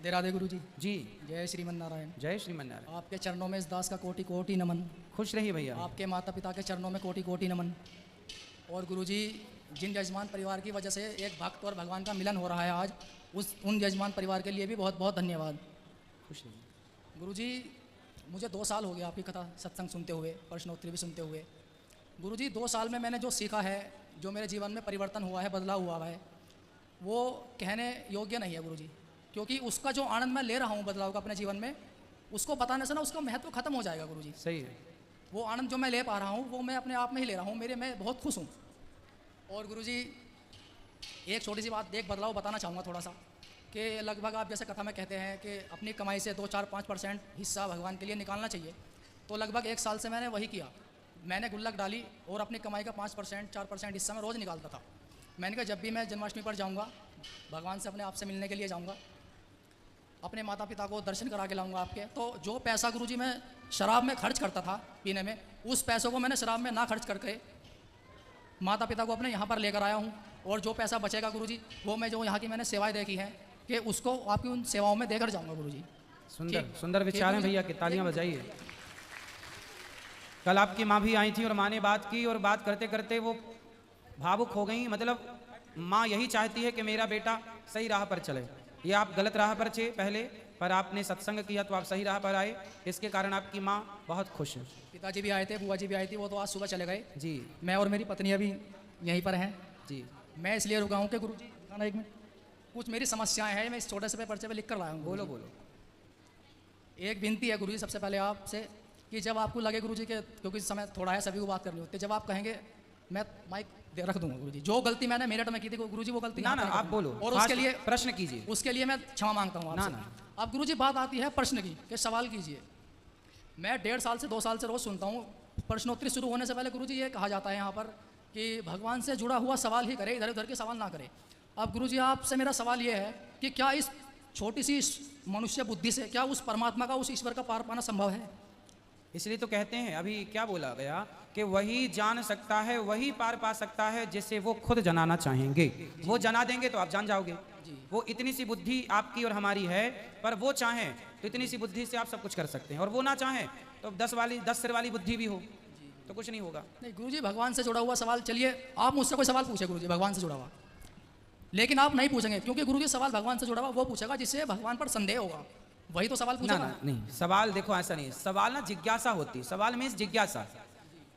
राधे राधे गुरु जी। जी जय श्रीमन नारायण। जय श्रीमन नारायण। आपके चरणों में इस दास का कोटि कोटि नमन। खुश रहिए भैया। आपके माता पिता के चरणों में कोटि कोटि नमन। और गुरु जी, जिन यजमान परिवार की वजह से एक भक्त और भगवान का मिलन हो रहा है आज, उन यजमान परिवार के लिए भी बहुत बहुत धन्यवाद। खुश रहिए। गुरु जी, मुझे 2 साल हो गया आपकी कथा सत्संग सुनते हुए, प्रश्नोत्तरी भी सुनते हुए। गुरु जी, 2 साल में मैंने जो सीखा है, जो मेरे जीवन में परिवर्तन हुआ है, बदलाव हुआ है, वो कहने योग्य नहीं है गुरु जी। क्योंकि उसका जो आनंद मैं ले रहा हूँ बदलाव का अपने जीवन में, उसको बताने से ना उसका महत्व खत्म हो जाएगा गुरु जी। सही है। वो आनंद जो मैं ले पा रहा हूँ वो मैं अपने आप में ही ले रहा हूँ, मैं बहुत खुश हूँ। और गुरु जी, एक छोटी सी बात, एक बदलाव बताना चाहूँगा थोड़ा सा, कि लगभग आप जैसे कथा में कहते हैं कि अपनी कमाई से 2, 4, 5% हिस्सा भगवान के लिए निकालना चाहिए। तो लगभग 1 साल से मैंने वही किया। मैंने गुल्लक डाली और अपनी कमाई का 5%, 4% हिस्सा मैं रोज़ निकालता था। मैंने कहा जब भी मैं जन्माष्टमी पर जाऊँगा, भगवान से अपने आप से मिलने के लिए जाऊँगा, अपने माता पिता को दर्शन करा के लाऊंगा आपके, तो जो पैसा गुरुजी मैं शराब में खर्च करता था पीने में, उस पैसों को मैंने शराब में ना खर्च करके माता पिता को अपने यहाँ पर लेकर आया हूँ। और जो पैसा बचेगा गुरुजी, वो मैं जो यहाँ की मैंने सेवाएं देखी हैं कि उसको आपकी उन सेवाओं में देकर जाऊँगा गुरुजी। सुंदर सुंदर विचार हैं भैया, की तालियां बजाइए। कल आपकी माँ भी आई थी और माँ ने बात की, और बात करते करते वो भावुक हो गई। मतलब माँ यही चाहती है कि मेरा बेटा सही राह पर चले। ये आप गलत राह पर थे पहले, पर आपने सत्संग किया तो आप सही राह पर आए, इसके कारण आपकी माँ बहुत खुश है। पिताजी भी आए थे, बुआ जी भी आई थी, वो तो आज सुबह चले गए जी। मैं और मेरी पत्नी अभी यहीं पर हैं जी। मैं इसलिए रुका हूँ कि गुरु जी, एक मिनट, कुछ मेरी समस्याएं हैं, मैं इस छोटे से पर्चे पे लिख कर लाया हूँ। बोलो बोलो। एक विनती है गुरु जी सबसे पहले आपसे, कि जब आपको लगे गुरु जी के, क्योंकि समय थोड़ा है, सभी को बात करनी होती है, जब आप कहेंगे मैं माइक रख दूंगा गुरु जी। जो गलती मैंने मेरठ में की थी गुरु जी, वो गलती ना आप बोलो, और उसके लिए प्रश्न कीजिए। उसके लिए मैं क्षमा मांगता हूँ आपसे। अब गुरु जी बात आती है प्रश्न की, कि सवाल कीजिए। मैं 1.5 साल से 2 साल से रोज सुनता हूँ, प्रश्नोत्तरी शुरू होने से पहले गुरु जी ये कहा जाता है यहाँ पर कि भगवान से जुड़ा हुआ सवाल ही करे, इधर उधर के सवाल ना करे। अब गुरु जी आपसे मेरा सवाल ये है कि क्या इस छोटी सी मनुष्य बुद्धि से क्या उस परमात्मा का, उस ईश्वर का पार पाना संभव है? इसलिए तो कहते हैं, अभी क्या बोला गया कि वही जान सकता है, वही पार पा सकता है जिसे वो खुद जनाना चाहेंगे। वो जना देंगे तो आप जान जाओगे। वो इतनी सी बुद्धि आपकी और हमारी है, पर वो चाहें तो इतनी सी बुद्धि से आप सब कुछ कर सकते हैं, और वो ना चाहें तो 10 सिर वाली बुद्धि भी हो तो कुछ नहीं होगा। नहीं गुरुजी, भगवान से जुड़ा हुआ सवाल, चलिए आप मुझसे कोई सवाल पूछे गुरुजी भगवान से जुड़ा हुआ, लेकिन आप नहीं पूछेंगे, क्योंकि गुरुजी सवाल भगवान से जुड़ा हुआ वो पूछेगा जिससे भगवान पर संदेह होगा, वही तो सवाल पूछेगा। ना नहीं, सवाल देखो ऐसा नहीं, सवाल ना जिज्ञासा होती, सवाल में जिज्ञासा।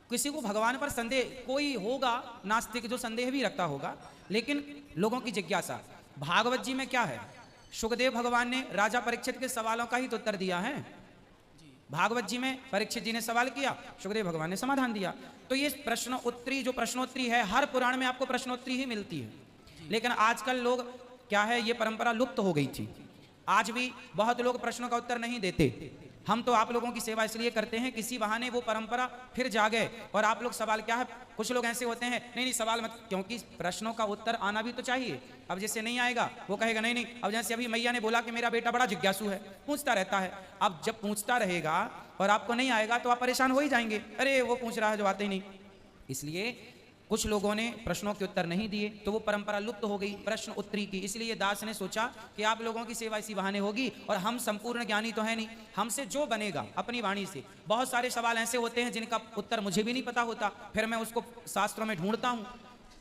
किसी को भगवान पर संदेह, कोई होगा नास्तिक जो संदेह भी रखता होगा, लेकिन लोगों की जिज्ञासा। भागवत जी में क्या है, सुखदेव भगवान ने राजा परीक्षित के सवालों का ही तो उत्तर दिया है। भागवत जी में परीक्षित जी ने सवाल किया, सुखदेव भगवान ने समाधान दिया। तो ये प्रश्नोत्तरी, जो प्रश्नोत्तरी है, हर पुराण में आपको प्रश्नोत्तरी ही मिलती है। लेकिन आजकल लोग क्या है, ये परंपरा लुप्त हो गई थी। आज भी बहुत लोग प्रश्नों का उत्तर नहीं देते। हम तो आप लोगों की सेवा इसलिए करते हैं, किसी बहाने वो परंपरा फिर जागे। और आप लोग सवाल क्या है, कुछ लोग ऐसे होते हैं, नहीं सवाल मत, क्योंकि प्रश्नों का उत्तर आना भी तो चाहिए। अब जैसे नहीं आएगा वो कहेगा नहीं। अब जैसे अभी मैया ने बोला कि मेरा बेटा बड़ा जिज्ञासु है, पूछता रहता है। अब जब पूछता रहेगा और आपको नहीं आएगा तो आप परेशान हो ही जाएंगे, अरे वो पूछ रहा है जो आते ही नहीं। इसलिए कुछ लोगों ने प्रश्नों के उत्तर नहीं दिए, तो वो परंपरा लुप्त हो गई प्रश्न उत्तरी की। इसलिए दास ने सोचा कि आप लोगों की सेवा इसी बहाने होगी, और हम संपूर्ण ज्ञानी तो है नहीं, हमसे जो बनेगा अपनी वाणी से। बहुत सारे सवाल ऐसे होते हैं जिनका उत्तर मुझे भी नहीं पता होता, फिर मैं उसको शास्त्रों में ढूंढता हूँ,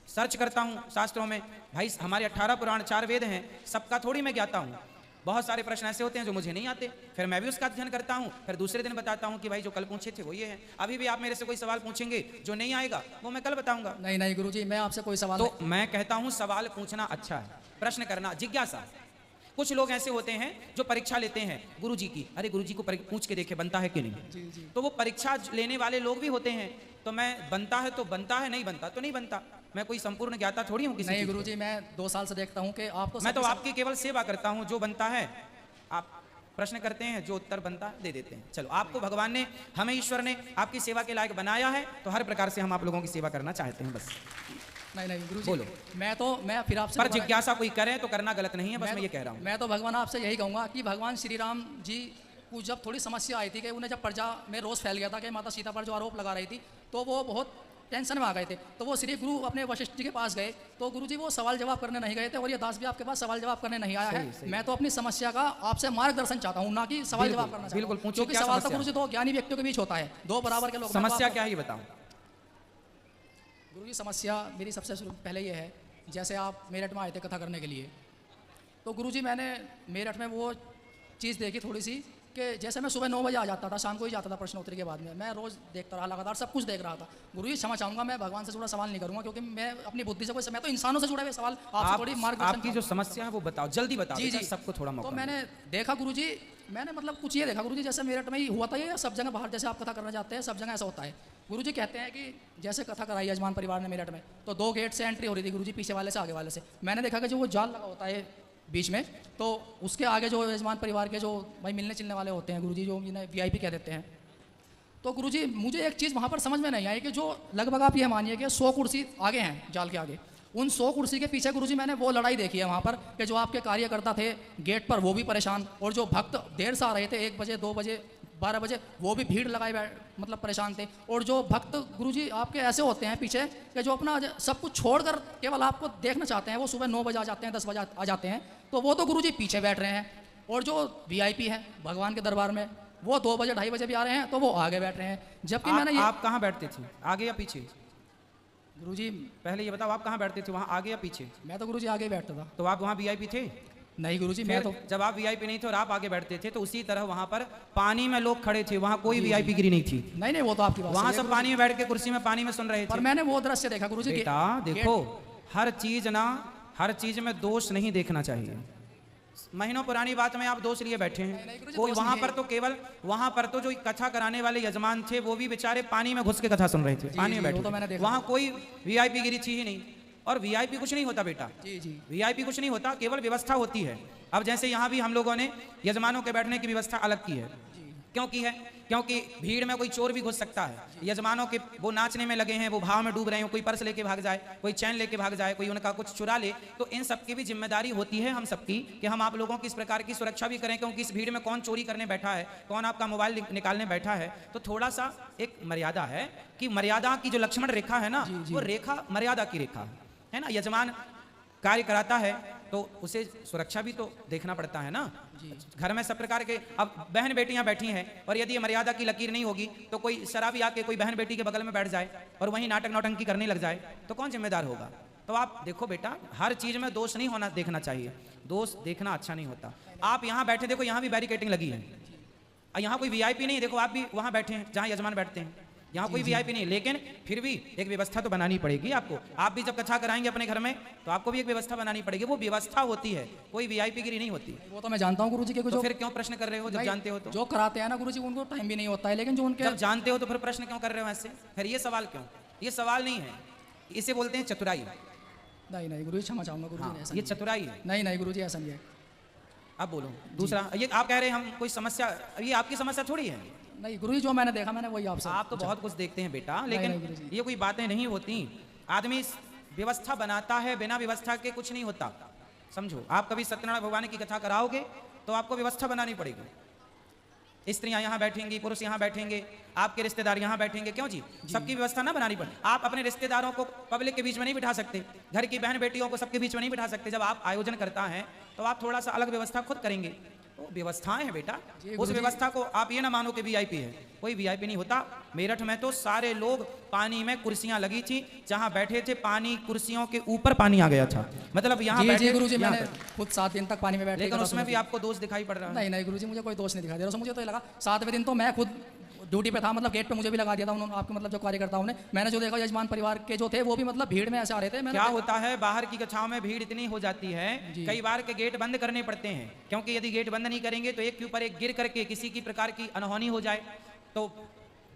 सर्च करता हूँ शास्त्रों में। भाई हमारे 18 पुराण 4 वेद हैं, सबका थोड़ी मैं ज्ञाता हूँ। बहुत सारे प्रश्न ऐसे होते हैं जो मुझे नहीं आते, फिर मैं भी उसका अध्ययन करता हूँ, फिर दूसरे दिन बताता हूँ कि भाई जो कल पूछे थे वो ये है। अभी भी आप मेरे से कोई सवाल पूछेंगे, जो नहीं आएगा वो मैं कल बताऊंगा। नहीं गुरुजी, मैं आपसे कोई सवाल तो मैं कहता हूँ सवाल पूछना अच्छा है, प्रश्न करना, जिज्ञासा। कुछ लोग ऐसे होते हैं जो परीक्षा लेते हैं गुरुजी की, अरे गुरुजी को पूछ के देखे बनता है कि नहीं। तो वो परीक्षा लेने वाले लोग भी होते हैं। तो मैं बनता है तो बनता है, नहीं बनता तो नहीं बनता। मैं कोई संपूर्ण ज्ञाता थोड़ी हूँ किसी। नहीं गुरुजी, मैं 2 साल से देखता हूँ कि आपको, मैं तो आपकी केवल सेवा करता हूँ। जो बनता है आप प्रश्न करते हैं, जो उत्तर बनता है दे देते हैं। चलो, आपको भगवान ने, हमें ईश्वर ने आपकी सेवा के लायक बनाया है, तो हर प्रकार से हम आप लोगों की सेवा करना चाहते हैं बस। नहीं गुरुजी, बोलो। मैं फिर आपसे, पर जिज्ञासा कोई करे तो करना गलत नहीं है, बस मैं ये कह रहा हूँ। मैं तो भगवान आपसे यही कहूँगा कि भगवान श्री राम जी को जब थोड़ी समस्या आई थी कि उन्हें, जब प्रजा में रोष फैल गया था कि माता सीता पर जो आरोप लगा रही थी, तो वो बहुत टेंशन में आ गए थे। तो वो श्री गुरु अपने वशिष्ठ जी के पास गए, तो गुरु जी वो सवाल जवाब करने नहीं गए थे, और ये दास भी आपके पास सवाल जवाब करने नहीं आया है। मैं तो अपनी समस्या का आपसे मार्गदर्शन चाहता हूँ, ना कि सवाल जवाब करना। बिल्कुल, पूछिए, क्योंकि क्या सवाल तो समस्या? गुरु जी दो ज्ञानी व्यक्तियों के बीच होता है, दो बराबर के लोग। समस्या क्या है ये बताओ। गुरु जी समस्या मेरी सबसे पहले ये है, जैसे आप मेरठ में आए थे कथा करने के लिए, तो गुरु जी मैंने मेरठ में वो चीज़ देखी थोड़ी सी कि जैसे मैं सुबह 9 बजे आ जाता था, शाम को ही जाता था प्रश्नोत्तरी के बाद में, मैं रोज़ देखता रहा, लगातार सब कुछ देख रहा था। गुरु जी क्षमा चाहूँगा, मैं भगवान से जुड़ा सवाल नहीं करूँगा, क्योंकि मैं अपनी बुद्धि से कोई, मैं तो इंसानों से जुड़े हुए सवाल आपसे थोड़ी मार्गदर्शन। आपकी जो समस्या है वो बताओ, जल्दी बताओ जी जी, सबको थोड़ा मौका। तो मैंने देखा गुरु जी, मैंने मतलब कुछ ये देखा गुरु जी, जैसे मेरठ में ही हुआ था ये, सब जगह बाहर जैसे आप कथा करना चाहते हैं सब जगह ऐसा होता है। गुरु जी कहते हैं कि जैसे कथा कराई यजमान परिवार ने मेरठ में, तो 2 गेट से एंट्री हो रही थी गुरु जी, पीछे वाले से आगे वाले से। मैंने देखा कि जो वो जाल लगा होता है बीच में, तो उसके आगे जो यजमान परिवार के जो भाई मिलने चिलने वाले होते हैं गुरु जी, जो जिन्हें VIP कह देते हैं, तो गुरु जी मुझे एक चीज़ वहाँ पर समझ में नहीं आई कि जो लगभग आप ये मानिए कि 100 कुर्सी आगे हैं जाल के आगे, उन 100 कुर्सी के पीछे गुरु जी मैंने वो लड़ाई देखी है वहाँ पर कि जो आपके कार्यकर्ता थे गेट पर वो भी परेशान, और जो भक्त देर से आ रहे थे 1 बजे 2 बजे 12 बजे वो भी भीड़ लगाए मतलब परेशान थे। और जो भक्त गुरुजी आपके ऐसे होते हैं पीछे कि जो अपना सब कुछ छोड़कर केवल आपको देखना चाहते हैं, वो सुबह 9 बजे आ जाते हैं, 10 बजे आ जाते हैं, तो वो तो गुरुजी पीछे बैठ रहे हैं। और जो VIP है भगवान के दरबार में, वो 2 बजे 2:30 बजे भी आ रहे हैं, तो वो आगे बैठ रहे हैं। जबकि मैंने ये, आप कहाँ बैठते थे, आगे या पीछे? गुरुजी पहले ये बताओ, आप कहाँ बैठते थे, वहाँ आगे या पीछे? मैं तो गुरुजी आगे बैठता था। तो आप वहाँ VIP थे? नहीं गुरुजी, मैं फिर तो जब आप VIP नहीं थे और आप आगे बैठते थे, तो उसी तरह वहाँ पर पानी में लोग खड़े थे, वहाँ कोई VIP गिरी नहीं थी। नहीं वो तो आपकी बात वहाँ सही है सब पानी में बैठ के कुर्सी में पानी में सुन रहे पर थे। मैंने वो दृश्य देखा गुरुजी। बेटा देखो, हर चीज में दोष नहीं देखना चाहिए। महीनों पुरानी बात में आप दोष लिए बैठे हैं। कोई वहां पर तो केवल वहां पर तो जो कथा कराने वाले यजमान थे वो भी बेचारे पानी में घुस के कथा सुन रहे थे, पानी में बैठे। वहां कोई VIP गिरी थी ही नहीं। और VIP कुछ नहीं होता बेटा, VIP कुछ नहीं होता, केवल व्यवस्था होती है। अब जैसे यहाँ भी हम लोगों ने यजमानों के बैठने की व्यवस्था अलग की है। क्यों की है? क्योंकि भीड़ में कोई चोर भी घुस सकता है। यजमानों के वो नाचने में लगे हैं, वो भाव में डूब रहे हैं, कोई पर्स लेके भाग जाए, कोई चैन लेके भाग जाए, कोई उनका कुछ चुरा ले, तो इन सबकी भी जिम्मेदारी होती है हम सबकी कि हम आप लोगों की इस प्रकार की सुरक्षा भी करें। क्योंकि इस भीड़ में कौन चोरी करने बैठा है, कौन आपका मोबाइल निकालने बैठा है, तो थोड़ा सा एक मर्यादा है कि मर्यादा की जो लक्ष्मण रेखा है ना, वो रेखा मर्यादा की रेखा है ना। यजमान कार्य कराता है तो उसे सुरक्षा भी तो देखना पड़ता है ना। घर में सब प्रकार के, अब बहन बेटियां बैठी हैं और यदि मर्यादा की लकीर नहीं होगी तो कोई शराबी आके कोई बहन बेटी के बगल में बैठ जाए और वहीं नाटक नौटंकी करने लग जाए, तो कौन जिम्मेदार होगा? तो आप देखो बेटा, हर चीज में दोष नहीं होना देखना चाहिए, दोष देखना अच्छा नहीं होता। आप यहाँ बैठे देखो, यहाँ भी बैरिकेटिंग लगी है, यहाँ कोई VIP नहीं, देखो आप भी वहाँ बैठे हैं जहाँ यजमान बैठते हैं, यहाँ कोई VIP नहीं, लेकिन फिर भी एक व्यवस्था तो बनानी पड़ेगी आपको। आप भी जब कथा कराएंगे अपने घर में तो आपको भी एक व्यवस्था बनानी पड़ेगी, वो व्यवस्था होती है, कोई VIP गिरी नहीं होती। वो तो मैं जानता हूँ गुरुजी के कुछ। तो फिर क्यों प्रश्न कर रहे हो जब जानते हो? तो जो कराते हैं ना गुरुजी उनको टाइम भी नहीं होता है, लेकिन जो उनके जब जानते हो तो फिर प्रश्न क्यों कर रहे हो ऐसे? फिर ये सवाल क्यों? ये सवाल नहीं है, इसे बोलते हैं चतुराई। नहीं गुरुजी क्षमा चाहूंगा गुरुजी, ये चतुराई है। नहीं गुरुजी ऐसा नहीं है। अब बोलो दूसरा, ये आप कह रहे हैं हम कोई समस्या, ये आपकी समस्या थोड़ी है। नहीं गुरुजी, जो मैंने देखा मैंने वही आपसे। आप तो बहुत कुछ देखते हैं बेटा, लेकिन ये कोई बातें नहीं होती। आदमी व्यवस्था बनाता है, बिना व्यवस्था के कुछ नहीं होता, समझो। आप कभी सत्यनारायण भगवान की कथा कराओगे तो आपको व्यवस्था बनानी पड़ेगी। स्त्रियां यहाँ बैठेंगी, पुरुष यहाँ बैठेंगे, आपके रिश्तेदार यहाँ बैठेंगे, क्यों जी? सबकी व्यवस्था ना बनानी पड़े। आप अपने रिश्तेदारों को पब्लिक के बीच में नहीं बिठा सकते, घर की बहन बेटियों को सबके बीच में नहीं बिठा सकते। जब आप आयोजन करता है तो आप थोड़ा सा अलग व्यवस्था खुद करेंगे। तो व्यवस्थाएं हैं बेटा, उस व्यवस्था को आप ये ना मानो कि VIP है, कोई VIP नहीं होता। मेरठ में तो सारे लोग, पानी में कुर्सियां लगी थी, जहां बैठे थे पानी, कुर्सियों के ऊपर पानी आ गया था। मतलब यहाँ बैठे गुरुजी, मैंने खुद 7 दिन तक पानी में बैठे, लेकिन उसमें भी आपको दोष दिखाई पड़ रहा है। नहीं गुरुजी, मुझे कोई दोष नहीं दिखाई दे रहा। मुझे तो ये लगा 7वें दिन तो मैं खुद ड्यूटी पे था, मतलब गेट पे मुझे भी लगा दिया था उन्होंने, आपके मतलब जो कार्यकर्ताओं ने। मैंने जो देखा यजमान परिवार के जो थे वो भी मतलब भीड़ में ऐसे आ रहे थे। क्या होता है, बाहर की कक्षाओं में भीड़ इतनी हो जाती है, कई बार के गेट बंद करने पड़ते हैं, क्योंकि यदि गेट बंद नहीं करेंगे तो एक के ऊपर एक गिर करके किसी की प्रकार की अनहोनी हो जाए। तो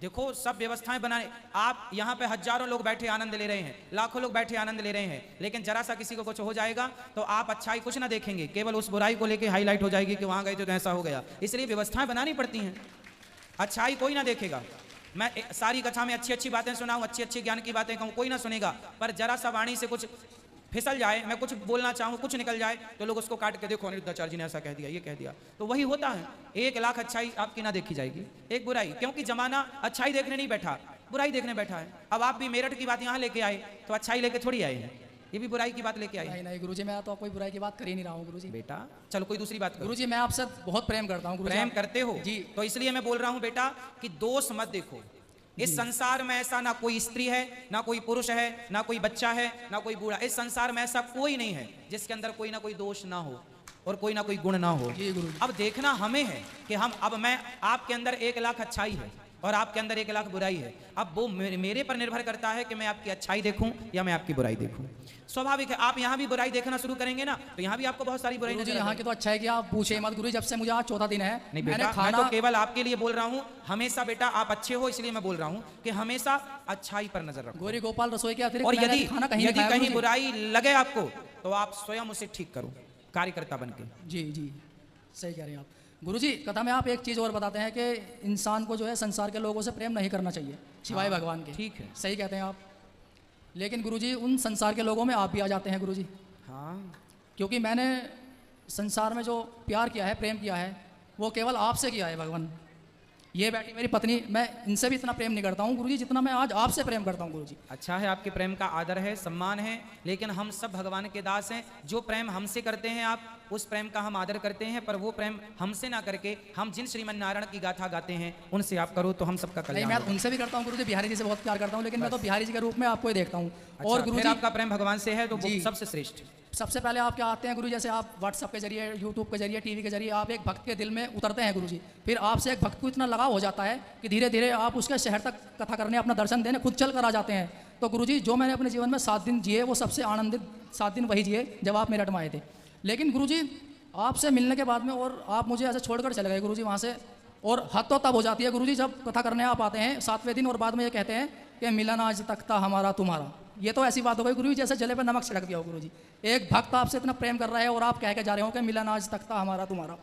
देखो सब व्यवस्थाएं बनाने, आप यहाँ पे हजारों लोग बैठे आनंद ले रहे हैं, लाखों लोग बैठे आनंद ले रहे हैं, लेकिन जरा सा किसी को कुछ हो जाएगा तो आप अच्छाई कुछ ना देखेंगे, केवल उस बुराई को लेके हाईलाइट हो जाएगी कि वहां गए तो ऐसा हो गया। इसलिए व्यवस्थाएं बनानी पड़ती हैं, अच्छाई कोई ना देखेगा। मैं सारी कथा में अच्छी अच्छी बातें सुनाऊं, अच्छी अच्छी ज्ञान की बातें कहूं, कोई ना सुनेगा, पर जरा सा वाणी से कुछ फिसल जाए, मैं कुछ बोलना चाहूं, कुछ निकल जाए तो लोग उसको काट के, देखो अनिरुद्धाचार्य जी ने ऐसा कह दिया, ये कह दिया। तो वही होता है, 1 लाख अच्छाई आपकी ना देखी जाएगी, एक बुराई, क्योंकि जमाना अच्छाई देखने नहीं बैठा, बुराई देखने बैठा है। अब आप भी मेरठ की बात यहाँ लेके आए तो अच्छाई लेके थोड़ी आए हैं, ये भी बुराई की बात लेके आए। नहीं नहीं गुरुजी, मैं तो कोई बुराई की बात कर ही नहीं रहा हूँ गुरुजी। बेटा चलो कोई दूसरी बात करो। गुरुजी मैं आपसे बहुत प्रेम करता हूँ गुरुजी। प्रेम करते हो जी। तो इसलिए मैं बोल रहा हूँ बेटा कि दोष मत देखो। इस संसार में ऐसा ना कोई स्त्री है, ना कोई पुरुष है, ना कोई बच्चा है, ना कोई बूढ़ा। इस संसार में ऐसा कोई नहीं है जिसके अंदर कोई ना कोई दोष ना हो और कोई ना कोई गुण ना हो। जी गुरुजी। अब देखना हमें है कि हम, अब मैं आपके अंदर 1 लाख अच्छाई है और आपके अंदर 1 लाख बुराई है। अब वो मेरे पर निर्भर करता है कि मैं आपकी अच्छाई देखूं या मैं आपकी बुराई देखूं। स्वाभाविक है, आप यहाँ भी बुराई देखना शुरू करेंगे ना तो यहाँ भी आपको बहुत सारी बुराई गुरुजी नजर यहाँ की तो अच्छा है कि आप पूछे मत गुरुजी, जब से मुझे आज चौथा दिन है। नहीं मैंने बेटा, मैं खाना तो केवल आपके लिए बोल रहा हूँ। हमेशा बेटा आप अच्छे हो, इसलिए मैं बोल रहा हूँ कि हमेशा अच्छाई पर नजर रखो। गौरी गोपाल रसोई के अतिरिक्त और मैंने यदि खाना कहीं नहीं यदि खाया कहीं गुरुजी। बुराई लगे आपको तो आप स्वयं उसे ठीक करो, कार्यकर्ता बनके। जी जी सही कह रहे हैं आप गुरुजी। कथा में आप एक चीज़ और बताते हैं कि इंसान को जो है संसार के लोगों से प्रेम नहीं करना चाहिए सिवाय भगवान के। ठीक है, सही कहते हैं आप। लेकिन गुरुजी उन संसार के लोगों में आप भी आ जाते हैं गुरुजी। हाँ क्योंकि मैंने संसार में जो प्यार किया है, प्रेम किया है, वो केवल आपसे किया है भगवान। ये बैठी मेरी पत्नी, मैं इनसे भी इतना प्रेम नहीं करता हूँ गुरुजी जितना मैं आज आपसे प्रेम करता हूँ गुरुजी। अच्छा है, आपके प्रेम का आदर है, सम्मान है, लेकिन हम सब भगवान के दास हैं। जो प्रेम हमसे करते हैं आप, उस प्रेम का हम आदर करते हैं, पर वो प्रेम हमसे ना करके हम जिन श्रीमन नारायण की गाथा गाते हैं उनसे आप करो तो हम सबका नहीं, कल्याण मैं होगा। उनसे भी करता हूँ गुरुजी, बिहारी जी से बहुत प्यार करता हूँ, लेकिन मैं तो बिहारी जी के रूप में आपको ही देखता हूँ। अच्छा, और फिर गुरुजी आपका प्रेम भगवान से है तो वो जी। सबसे श्रेष्ठ। सबसे पहले आप क्या आते हैं गुरु, जैसे आप व्हाट्सएप के जरिए, यूट्यूब के जरिए, टीवी के जरिए आप एक भक्त के दिल में उतरते हैं गुरुजी। फिर आपसे एक भक्त को इतना लगाव हो जाता है कि धीरे धीरे आप उसके शहर तक कथा करने, अपना दर्शन देने खुद चल कर आ जाते हैं। तो गुरुजी जो मैंने अपने जीवन में 7 दिन जिए, वो सबसे आनंदित 7 दिन वही जिए जब आप मेरठ में आए थे। लेकिन गुरुजी आपसे मिलने के बाद में और आप मुझे ऐसे छोड़कर चले गए गुरुजी वहाँ से, और हद तो तब हो जाती है गुरुजी जब कथा करने आप आते हैं 7वें दिन और बाद में ये कहते हैं कि मिलन आज तक था हमारा तुम्हारा। ये तो ऐसी बात हो गई गुरुजी जैसे जले पे नमक छिड़क दिया हो गुरुजी। एक भक्त आपसे इतना प्रेम कर रहा है और आप कह के जा रहे हो कि मिलन आज तक था हमारा तुम्हारा।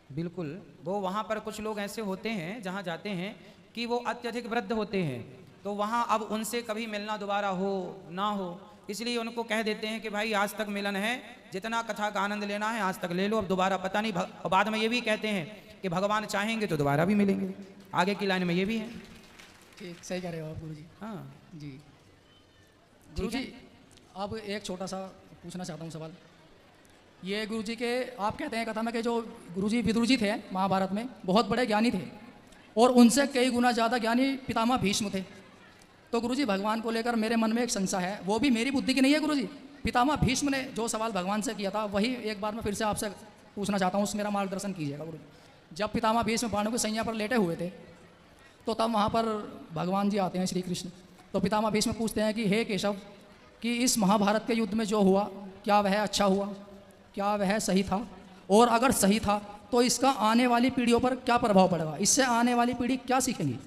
बिल्कुल, वो वहाँ पर कुछ लोग ऐसे होते हैं जहाँ जाते हैं कि वो अत्यधिक वृद्ध होते हैं, तो वहाँ अब उनसे कभी मिलना दोबारा हो ना हो, इसलिए उनको कह देते हैं कि भाई आज तक मिलन है, जितना कथा का आनंद लेना है आज तक ले लो, अब दोबारा पता नहीं। और बाद में ये भी कहते हैं कि भगवान चाहेंगे तो दोबारा भी मिलेंगे। आगे की लाइन में ये भी है। ठीक, सही कह रहे हो आप गुरुजी। हाँ जी गुरुजी, अब एक छोटा सा पूछना चाहता हूँ सवाल। ये गुरुजी के आप कहते हैं कथा में कि जो गुरुजी विदुर जी थे महाभारत में बहुत बड़े ज्ञानी थे और उनसे कई गुना ज़्यादा ज्ञानी पितामह भीष्म थे। तो गुरुजी भगवान को लेकर मेरे मन में एक संशय है, वो भी मेरी बुद्धि की नहीं है गुरुजी। पितामह भीष्म ने जो सवाल भगवान से किया था वही एक बार मैं फिर से आपसे पूछना चाहता हूँ, उस मेरा मार्गदर्शन कीजिएगा गुरुजी। जब पितामह भीष्म बाणों की सैया पर लेटे हुए थे तो तब वहाँ पर भगवान जी आते हैं श्री कृष्ण। तो पितामह भीष्म पूछते हैं कि हे केशव, कि इस महाभारत के युद्ध में जो हुआ क्या वह अच्छा हुआ, क्या वह सही था, और अगर सही था तो इसका आने वाली पीढ़ियों पर क्या प्रभाव पड़ेगा, इससे आने वाली पीढ़ी क्या सीखेंगी।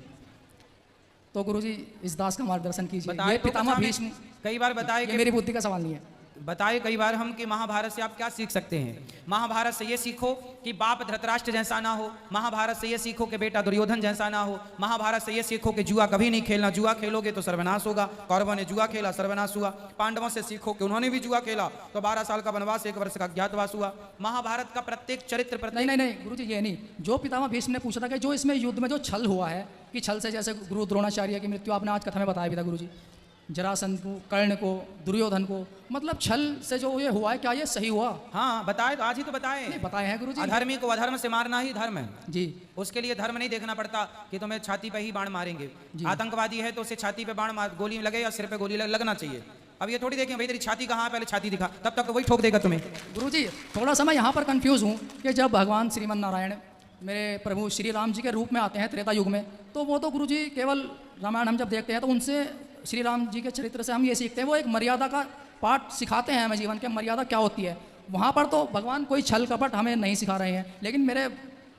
तो गुरुजी इस दास का मार्गदर्शन कीजिए। बताए ये तो पितामह कथा में भीष्म, कई बार बताए ये कि मेरी बुद्धि का सवाल नहीं है। बताए कई बार हम कि महाभारत से आप क्या सीख सकते हैं। महाभारत से ये सीखो कि बाप धृतराष्ट्र जैसा ना हो, महाभारत से ये सीखो कि बेटा दुर्योधन जैसा ना हो, महाभारत से ये सीखो कि जुआ कभी नहीं खेलना, जुआ खेलोगे तो सर्वनाश होगा। कौरवों ने जुआ खेला, सर्वनाश हुआ। पांडवों से सीखो कि उन्होंने भी जुआ खेला तो 12 साल का वनवास, 1 वर्ष का अज्ञातवास हुआ। महाभारत का प्रत्येक चरित्र नहीं नहीं नहीं गुरुजी, ये नहीं। जो पितामह भीष्म ने पूछा था कि जो इसमें युद्ध में जो छल हुआ है, कि छल से जैसे गुरु द्रोणाचार्य की मृत्यु आपने आज कथा में बताया भी था गुरुजी, जरासंध को, कर्ण को, दुर्योधन को, मतलब छल से जो ये हुआ है क्या ये सही हुआ? हाँ बताए, तो आज ही तो बताए। नहीं बताए हैं गुरुजी। अधर्मी को अधर्म से मारना ही धर्म है जी। उसके लिए धर्म नहीं देखना पड़ता कि तुम्हें छाती पे ही बाण मारेंगे। आतंकवादी है तो उसे छाती पे बाण मार, गोली लगे या सिर पे गोली लगना चाहिए। अब ये थोड़ी देखें भाई तेरी छाती कहाँ है, पहले छाती दिखा, तब तक वही ठोक देगा तुम्हें। गुरुजी थोड़ा सा मैं यहाँ पर कंफ्यूज हूँ कि जब भगवान श्रीमन नारायण मेरे प्रभु श्री राम जी के रूप में आते हैं त्रेता युग में, तो वो तो गुरुजी केवल रामायण हम जब देखते हैं तो उनसे, श्री राम जी के चरित्र से हम ये सीखते हैं, वो एक मर्यादा का पाठ सिखाते हैं हमें, जीवन के मर्यादा क्या होती है। वहाँ पर तो भगवान कोई छल कपट हमें नहीं सिखा रहे हैं। लेकिन मेरे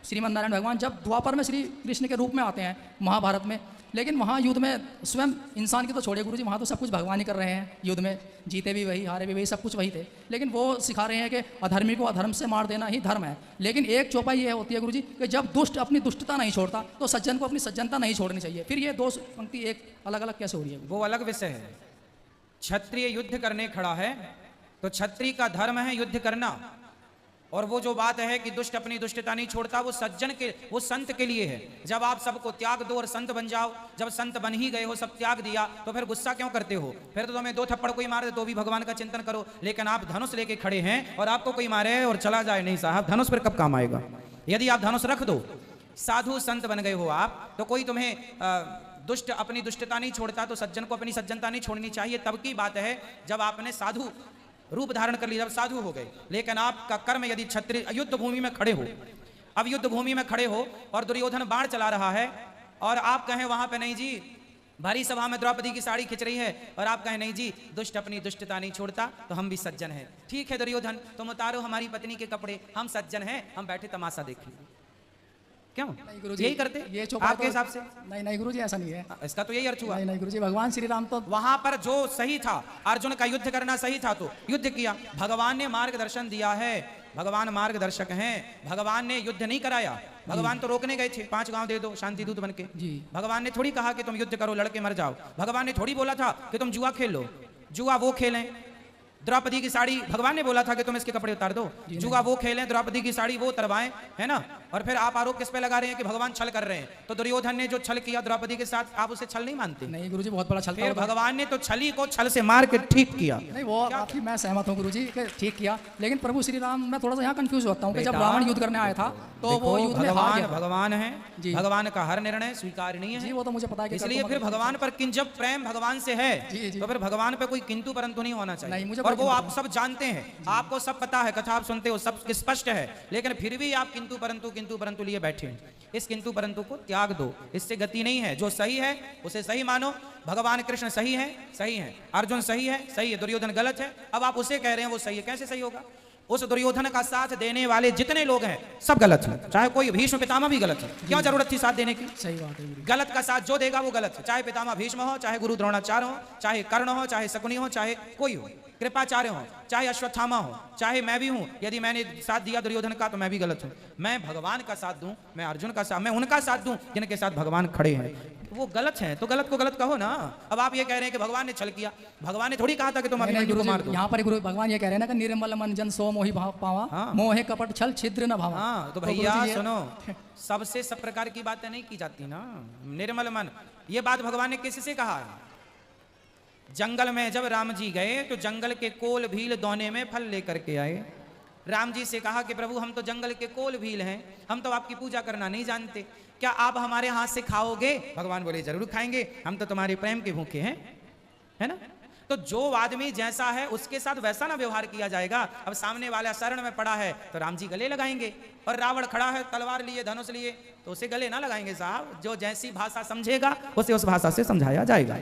श्रीमन नारायण भगवान जब द्वापर में श्री कृष्ण के रूप में आते हैं महाभारत में, लेकिन वहाँ युद्ध में स्वयं इंसान की तो छोड़िए गुरुजी, वहाँ तो सब कुछ भगवान ही कर रहे हैं। युद्ध में जीते भी वही, हारे भी वही, सब कुछ वही थे। लेकिन वो सिखा रहे हैं कि अधर्मी को अधर्म से मार देना ही धर्म है। लेकिन एक चौपाई ये होती है गुरुजी कि जब दुष्ट अपनी दुष्टता नहीं छोड़ता तो सज्जन को अपनी सज्जनता नहीं छोड़नी चाहिए। फिर ये दो पंक्ति एक अलग अलग कैसे हो रही है? वो अलग विषय है। क्षत्रिय युद्ध करने खड़ा है तो क्षत्रिय का धर्म है युद्ध करना, और वो जो बात है कि दुष्ट अपनी दुष्टता नहीं छोड़ता, वो सज्जन के, वो संत के लिए है। जब आप सबको त्याग दो और संत बन जाओ, जब संत बन ही गए हो, सब त्याग दिया, तो फिर गुस्सा क्यों करते हो? फिर तो तुम्हें 2 थप्पड़ कोई मार दे तो भी भगवान का चिंतन करो। लेकिन आप धनुष लेके खड़े हैं और आपको कोई मारे और चला जाए, नहीं साहब, धनुष फिर कब काम आएगा? यदि आप धनुष रख दो, साधु संत बन गए हो आप, तो कोई तुम्हें दुष्ट अपनी दुष्टता नहीं छोड़ता, तो सज्जन को अपनी सज्जनता नहीं छोड़नी चाहिए। तब की बात है जब आपने साधु रूप धारण कर लिया, जब साधु हो गए। लेकिन आपका कर्म यदि क्षत्रिय युद्ध भूमि में खड़े हो, अब युद्ध भूमि में खड़े हो और दुर्योधन बाण चला रहा है और आप कहें वहां पे नहीं जी, भारी सभा में द्रौपदी की साड़ी खिंच रही है और आप कहें नहीं जी, दुष्ट अपनी दुष्टता नहीं छोड़ता, तो हम भी सज्जन हैं। ठीक है दुर्योधन, तुम उतारो हमारी पत्नी के कपड़े, हम सज्जन हैं, हम बैठे तमाशा देखें। क्यों नहीं गुरुजी, यही करते ये आपके हिसाब से? नहीं गुरुजी, ऐसा नहीं है। इसका तो यही अर्थ हुआ। नहीं गुरुजी, भगवान श्री राम तो वहां पर जो सही था, अर्जुन का युद्ध करना सही था तो युद्ध किया। भगवान ने मार्गदर्शन दिया है, भगवान मार्गदर्शक हैं। भगवान ने युद्ध नहीं कराया, भगवान तो रोकने गए थे, 5 गांव दे दो शांति दूत बनके। भगवान ने थोड़ी कहा कि तुम युद्ध करो, लड़के मर जाओ। भगवान ने थोड़ी बोला था कि तुम जुआ खेल लो, जुआ वो खेलें। द्रौपदी की साड़ी भगवान ने बोला था कि तुम इसके कपड़े उतार दो, जुआ वो खेलें, द्रौपदी की साड़ी वो उतरवाएं, है ना? और फिर आप आरोप किस पे लगा रहे हैं कि भगवान छल कर रहे हैं? तो दुर्योधन ने जो छल किया द्रौपदी के साथ, आप उसे छल नहीं मानते? नहीं गुरुजी, बहुत बड़ा छल था। फिर भगवान ने तो छली को छल से मार के ठीक किया। नहीं वो आपकी मैं सहमत हूँ गुरुजी कि ठीक किया, लेकिन प्रभु श्री राम, मैं थोड़ा सा यहाँ कंफ्यूज होता हूँ कि जब रावण युद्ध करने आया था तो वो युद्ध में हार गया। भगवान है, भगवान का हर निर्णय स्वीकारनीय है। जी वो तो मुझे पता है, इसलिए फिर भगवान पर जब प्रेम भगवान से है तो फिर भगवान पे कोई किंतु परंतु नहीं होना चाहिए। और वो आप सब जानते हैं, आपको सब पता है, कथा आप सुनते हो, सब स्पष्ट है, लेकिन फिर भी आप किंतु परंतु लिए बैठे हैं। इस किंतु परंतु को त्याग दो, इससे गति नहीं है। जो सही है उसे सही मानो। भगवान कृष्ण सही है, अर्जुन सही है, दुर्योधन गलत है। अब आप उसे कह रहे हैं वो सही है, कैसे सही होगा? उस दुर्योधन का साथ देने वाले जितने लोग हैं सब गलत हैं, चाहे कोई भीष्म पितामह भी गलत है। क्या जरूरत थी साथ देने की? सही बात है। गलत का साथ जो देगा वो गलत है, चाहे पितामह भीष्म हो, चाहे गुरु द्रोणाचार्य हो, चाहे कर्ण हो, चाहे शकुनी हो, चाहे कोई हो, कृपाचार्य हो, चाहे अश्वत्थामा हो, चाहे मैं भी हूं। यदि मैंने साथ दिया दुर्योधन का तो मैं भी गलत हूं। मैं भगवान का साथ दूं, मैं अर्जुन का साथ, मैं उनका साथ दूं जिनके साथ भगवान खड़े हैं। वो गलत है तो गलत को गलत कहो ना। अब आप ये कह रहे हैं कि भगवान ने छल किया, भगवान ने थोड़ी कहा था कि तुम अभिमन्यु को मार दो। यहाँ पर गुरु भगवान ये कह रहे हैं ना कि निर्मल मन जन सो मोहि भाव पावा, मोहे कपट छल छिद्र न भावा। हाँ तो भैया सुनो, सबसे सब प्रकार की बातें नहीं की जाती ना। निर्मल मन, ये बात भगवान ने किससे कहा है? जंगल में जब राम जी गए तो जंगल के कोल भील दोने में फल लेकर के आए। राम जी से कहा कि प्रभु हम तो जंगल के कोल भील हैं, हम तो आपकी पूजा करना नहीं जानते, क्या आप हमारे हाथ से खाओगे? भगवान बोले जरूर खाएंगे, हम तो तुम्हारे प्रेम के भूखे हैं, है ना? तो जो आदमी जैसा है उसके साथ वैसा ना व्यवहार किया जाएगा। अब सामने वाला शरण में पड़ा है तो राम जी गले लगाएंगे, और रावण खड़ा है तलवार लिए धनुष लिए तो उसे गले ना लगाएंगे साहब। जो जैसी भाषा समझेगा उसे उस भाषा से समझाया जाएगा।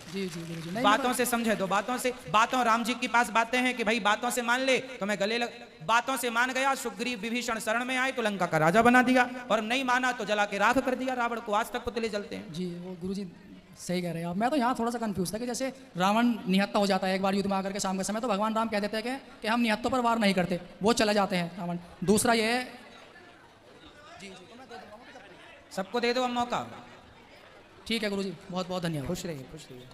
जी बातों से समझे दो, बातों राम जी के पास बातें हैं कि भाई बातों से मान ले तो मैं गले बातों से मान गया। सुग्रीव विभीषण शरण में आए तो लंका का राजा बना दिया, और नहीं माना तो जला के राख कर दिया रावण को। आज तक पुतले जलते हैं। जी वो गुरुजी सही कह रहे हैं आप। मैं तो यहाँ थोड़ा सा कंफ्यूज था कि जैसे रावण निहत्था हो जाता है एक बार युद्ध में आकर के शाम के समय, तो भगवान राम कह देते हैं कि हम निहत्तों पर वार नहीं करते, वो चले जाते हैं रावण। दूसरा ये है, सबको दे दो हम मौका। ठीक है गुरुजी, बहुत बहुत धन्यवाद। खुश रहिए।